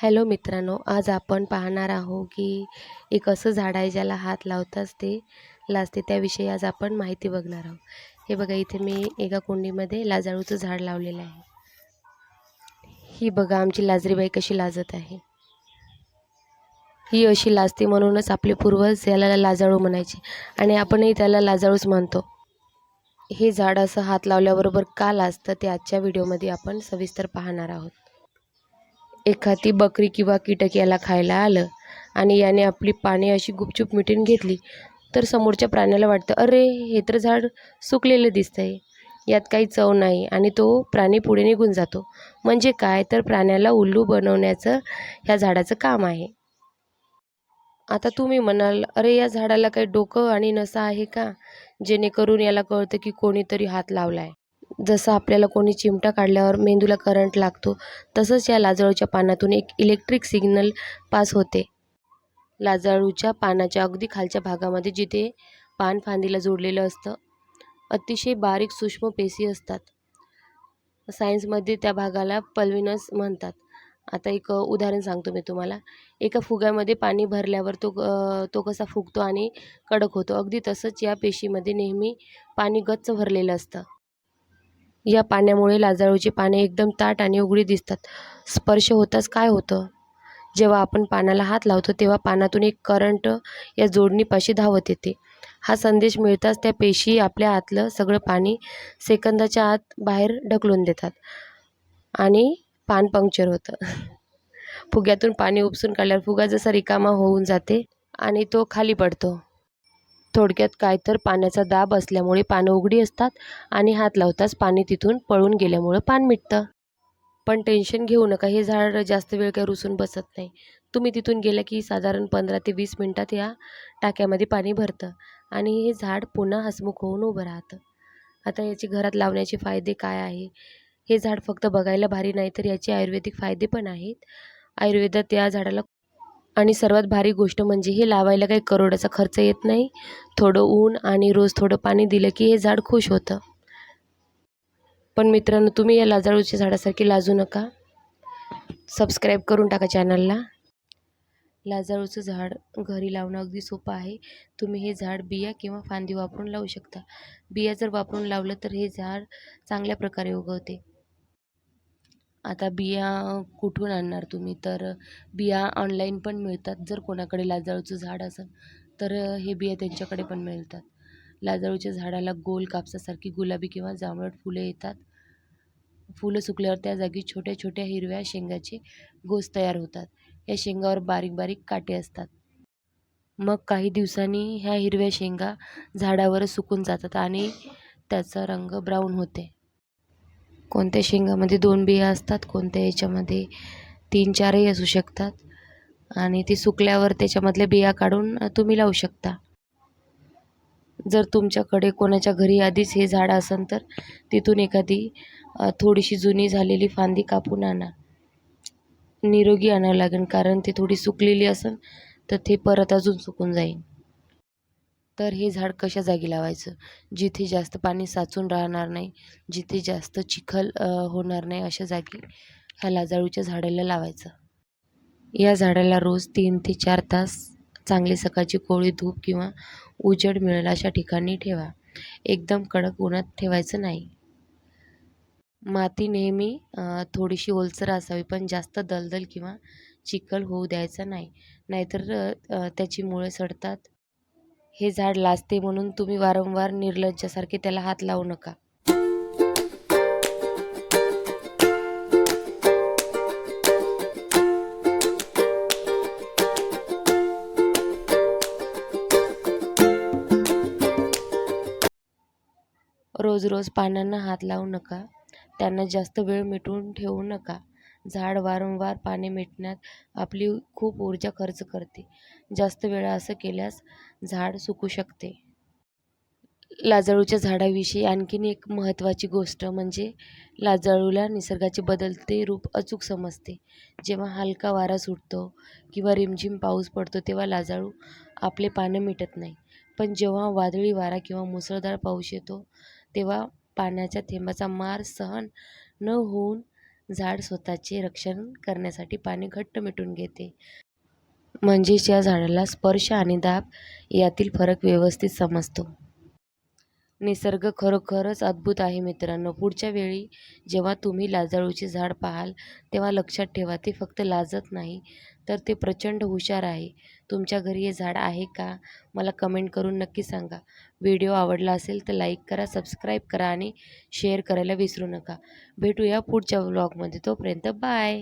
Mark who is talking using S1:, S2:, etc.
S1: Hello मित्रांनो, आज आपण पाहणार आहोत की एक असं झाड आहे ज्याला हात लावताच ते लाजते. त्याविषयी आज आपण माहिती बघणार आहोत. हे बघा, इथे मी एका कुंडीमध्ये लाजाळूचं झाड लावलेलं आहे. ही बघा आमची लाजरीबाई कशी लाजत आहे. ही अशी लाजते म्हणूनच आपले पूर्वज याला लाजाळू म्हणायचे आणि आपणही त्याला लाजाळूच म्हणतो. हे झाड असं हात लावल्याबरोबर का लाजतं ते आजच्या व्हिडिओमध्ये आपण सविस्तर पाहणार आहोत. एखादी बकरी किंवा कीटक याला खायला आलं आणि याने आपली पाने अशी गुपचूप मिटून घेतली तर समोरच्या प्राण्याला वाटतं, अरे हे तर झाड सुकलेलं दिसतंय, यात काही चव नाही, आणि तो प्राणी पुढे निघून जातो. म्हणजे काय, तर प्राण्याला उल्लू बनवण्याचं ह्या झाडाचं काम आहे. आता तुम्ही म्हणाल, अरे या झाडाला काही डोकं आणि नसा आहे का, जेणेकरून याला कळतं की कोणीतरी हात लावलाय. जसं आपल्याला कोणी चिमटा काढल्यावर मेंदूला करंट लागतो, तसंच या लाजाळूच्या पानातून एक इलेक्ट्रिक सिग्नल पास होते. लाजाळूच्या पानाच्या अगदी खालच्या भागामध्ये, जिथे पान फांदीला जोडलेलं असतं, अतिशय बारीक सूक्ष्म पेशी असतात. सायन्समध्ये त्या भागाला पल्विनस म्हणतात. आता एक उदाहरण सांगतो मी तुम्हाला. एका फुग्यामध्ये पाणी भरल्यावर तो कसा फुगतो आणि कडक होतो, अगदी तसंच या पेशीमध्ये नेहमी पाणी गच्च भरलेलं असतं. या पाण्यामुळे लाजाळूची पाने एकदम ताठ आणि उघडी दिसतात. स्पर्श होताच काय होतं, जेव्हा आपण पानाला हात लावतो तेव्हा पानातून एक करंट या जोडणीपाशी धावत येते. हा संदेश मिळताच त्या पेशी आपल्या आतलं सगळं पाणी सेकंदाच्या आत बाहेर ढकलून देतात आणि पान पंक्चर होतं. फुग्यातून पाणी उपसून काढल्यावर फुगा जसा रिकामा होऊन जाते आणि तो खाली पडतो. थोडक्यात काय, तर पाण्याचा दाब असल्यामुळे पानं उघडी असतात आणि हात लावताच पाणी तिथून पळून गेल्यामुळं पान मिटतं. पण टेन्शन घेऊ नका, हे झाड जास्त वेळ काही रुसून बसत नाही. तुम्ही तिथून गेला की साधारण 15 ते 20 मिनिटात या टाक्यामध्ये पाणी भरतं आणि हे झाड पुन्हा हसमुख होऊन उभं राहतं. आता याचे घरात लावण्याचे फायदे काय आहे? हे झाड फक्त बघायला भारी नाही, तर याचे आयुर्वेदिक फायदे पण आहेत. आयुर्वेदात या झाडाला, आणि सर्वात भारी गोष्ट म्हणजे हे लावायला काही करोडाचा खर्च येत नाही. थोडं ऊन आणि रोज थोडं पाणी दिलं की हे झाड खुश होतं. पण मित्रांनो, तुम्ही या लाजाळूच्या झाडासारखी लाजू नका. सबस्क्राईब करून टाका चॅनलला. लाजाळूचं झाड घरी लावणं अगदी सोपं आहे. तुम्ही हे झाड बिया किंवा फांदी वापरून लावू शकता. बिया जर वापरून लावलं तर हे झाड चांगल्या प्रकारे उगवते. आता बिया कुठून आणणार तुम्ही, तर बिया ऑनलाईन पण मिळतात. जर कोणाकडे लाजाळूचं झाड असेल तर हे बिया त्यांच्याकडे पण मिळतात. लाजाळूच्या झाडाला गोल कापसासारखी गुलाबी किंवा जांभळट फुलं येतात. फुलं सुकल्यावर त्या जागी छोट्या छोट्या हिरव्या शेंगाचे घोस तयार होतात. या शेंगावर बारीक बारीक काटे असतात. मग काही दिवसांनी ह्या हिरव्या शेंगा झाडावरच सुकून जातात आणि त्याचा रंग ब्राऊन होते. कोणत्या शेंगामध्ये 2 बिया असतात, कोणत्या याच्यामध्ये 3-4ही असू शकतात आणि ती सुकल्यावर त्याच्यामधल्या बिया काढून तुम्ही लावू शकता. जर तुमच्याकडे कोणाच्या घरी आधीच हे झाड असेल तर तिथून एखादी थोडीशी जुनी झालेली फांदी कापून आणा. निरोगी आणावं लागेल, कारण ती थोडी सुकलेली असेल तर ते परत अजून सुकून जाईल. तर हे झाड कशा जागी लावायचं, जिथे जास्त पाणी साचून राहणार नाही, जिथे जास्त चिखल होणार नाही, अशा जागी ह्या लाजाळूच्या झाडाला लावायचं. या झाडाला रोज 3 ते 4 तास चांगली सकाळची कोवळी धूप किंवा उजेड मिळेल अशा ठिकाणी ठेवा. एकदम कडक उन्हात ठेवायचं नाही. माती नेहमी थोडीशी ओलसर असावी, पण जास्त दलदल किंवा चिखल होऊ द्यायचा नाही, नाहीतर त्याची मुळे सडतात. हे झाड लाजते म्हणून तुम्ही वारंवार निर्लज्जासारखे त्याला हात लावू नका. रोज रोज पानांना हात लावू नका. त्यांना जास्त वेळ मिटवून ठेवू नका. झाड वारंवार पाने मिटण्यात आपली खूप ऊर्जा खर्च करते. जास्त वेळा असं केल्यास झाड सुकू शकते. लाजाळूच्या झाडाविषयी आणखीन एक महत्त्वाची गोष्ट म्हणजे लाजाळूला निसर्गाचे बदलते रूप अचूक समजते. जेव्हा हलका वारा सुटतो किंवा रिमझिम पाऊस पडतो तेव्हा लाजाळू आपले पानं मिटत नाही. पण जेव्हा वादळी वारा किंवा मुसळधार पाऊस येतो तेव्हा पाण्याच्या थेंबाचा मार सहन न होऊन झाड स्वतःचे रक्षण करण्यासाठी पाणी घट्ट मिटून घेते. म्हणजेच या झाडाला स्पर्श आणि दाब यातील फरक व्यवस्थित समजतो. निसर्ग खरोखरच अद्भुत आहे मित्रांनो. पुढच्या वेळी जेव्हा तुम्ही लाजाळूचे झाड पाहाल तेव्हा लक्षात ठेवा, ते फक्त लाजत नाही तर ते प्रचंड हुशार आहे. तुमच्या घरी हे झाड आहे का? मला कमेंट करून नक्की सांगा. व्हिडिओ आवडला असेल तर लाईक करा, सबस्क्राईब करा आणि शेअर करायला विसरू नका. भेटूया पुढच्या व्लॉगमध्ये. तोपर्यंत बाय.